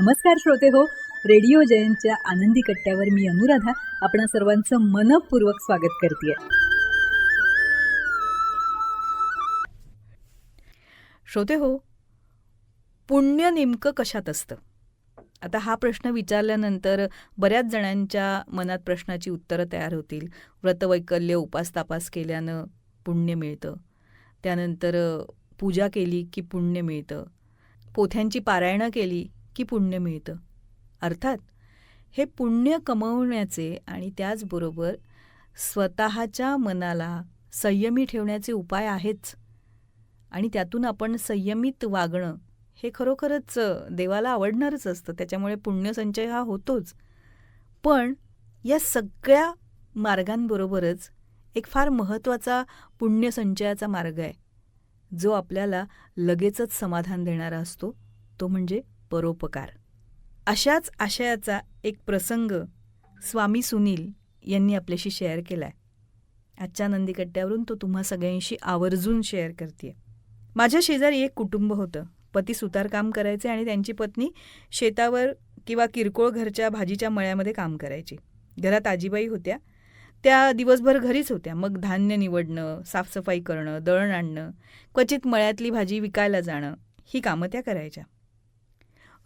नमस्कार श्रोते हो, रेडिओ जयंतच्या आनंदी कट्ट्यावर मी अनुराधा आपणा सर्वांचं मनपूर्वक स्वागत करते. श्रोते हो, पुण्य नेमकं कशात असतं? आता हा प्रश्न विचारल्यानंतर बऱ्याच जणांच्या मनात प्रश्नाची उत्तरं तयार होतील. व्रतवैकल्य उपास तापास केल्यानं पुण्य मिळतं, त्यानंतर पूजा केली की पुण्य मिळतं, पोथ्यांची पारायणं केली की पुण्य मिळतं. अर्थात हे पुण्य कमवण्याचे आणि त्याचबरोबर स्वतःच्या मनाला संयमी ठेवण्याचे उपाय आहेच. आणि त्यातून आपण संयमित वागणं हे खरोखरच देवाला आवडणारच असतं, त्याच्यामुळे पुण्यसंचय हा होतोच. पण या सगळ्या मार्गांबरोबरच एक फार महत्त्वाचा पुण्यसंचयाचा मार्ग आहे, जो आपल्याला लगेचच समाधान देणारा असतो, तो म्हणजे परोपकार. अशाच आशयाचा एक प्रसंग स्वामी सुनील यांनी आपल्याशी शेअर केला आहे. आजच्या नंदीकट्ट्यावरून तो तुम्हा सगळ्यांशी आवर्जून शेअर करते. माझ्या शेजारी एक कुटुंब होतं. पती सुतारकाम करायचे आणि त्यांची पत्नी शेतावर किंवा किरकोळ घरच्या भाजीच्या मळ्यामध्ये काम करायची. घरात आजीबाई होत्या, त्या दिवसभर घरीच होत्या. मग धान्य निवडणं, साफसफाई करणं, दळण आणणं, क्वचित मळ्यातली भाजी विकायला जाणं, ही कामं त्या करायच्या.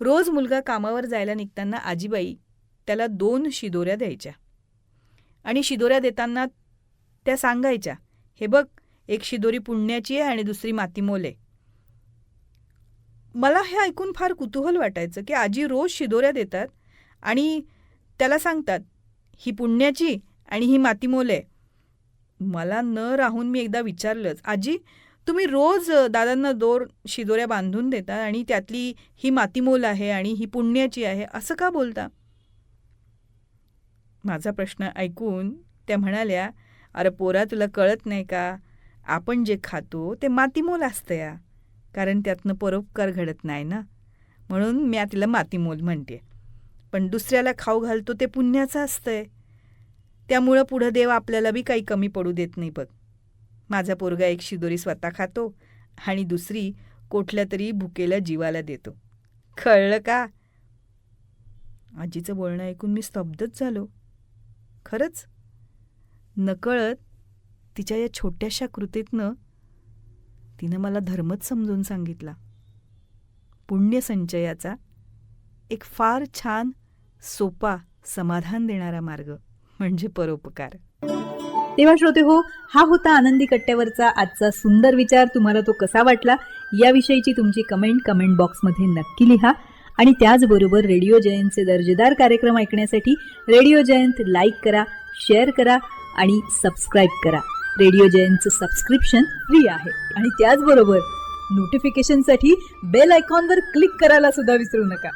रोज मुलगा कामावर जायला निघताना आजीबाई त्याला 2 शिदोऱ्या द्यायच्या आणि शिदोऱ्या देताना त्या सांगायच्या, हे बघ, एक शिदोरी पुण्याची आहे आणि दुसरी मातीमोल आहे. मला हे ऐकून फार कुतूहल वाटायचं की आजी रोज शिदोऱ्या देतात आणि त्याला सांगतात ही पुण्याची आणि ही मातीमोल आहे. मला न राहून मी एकदा विचारलंच, आजी तुम्ही रोज दादांना 2 शिदोऱ्या बांधून देता आणि त्यातली ही मातीमोल आहे आणि ही पुण्याची आहे, असं का बोलता? माझा प्रश्न ऐकून त्या म्हणाल्या, अरे पोरा, तुला कळत नाही का, आपण जे खातो ते मातीमोल असतं या, कारण त्यातनं परोपकार घडत नाही ना, म्हणून मी तिला मातीमोल म्हणते. पण दुसऱ्याला खाऊ घालतो ते पुण्याचं असतंय, त्यामुळं पुढं देव आपल्याला बी काही कमी पडू देत नाही बघ. माझा पोरगा एक शिदोरी स्वतः खातो आणि दुसरी कुठल्या तरी भुकेल्या जीवाला देतो. कळलं का? आजीचं बोलणं ऐकून मी स्तब्धच झालो. खरंच नकळत तिच्या या छोट्याशा कृतीतनं तिनं मला धर्मच समजून सांगितला. पुण्यसंचयाचा एक फार छान, सोपा, समाधान देणारा मार्ग म्हणजे परोपकार. तेव्हा श्रोते हो, हा होता आनंदी कट्ट्यावरचा आजचा सुंदर विचार. तुम्हाला तो कसा वाटला याविषयीची तुमची कमेंट बॉक्समध्ये नक्की लिहा. आणि त्याचबरोबर रेडिओ जयंतचे दर्जेदार कार्यक्रम ऐकण्यासाठी रेडिओ जयंत लाईक करा, शेअर करा आणि सबस्क्राईब करा. रेडिओ जयंतचं सबस्क्रिप्शन फ्री आहे. आणि त्याचबरोबर नोटिफिकेशनसाठी बेल आयकॉनवर क्लिक करायला सुद्धा विसरू नका.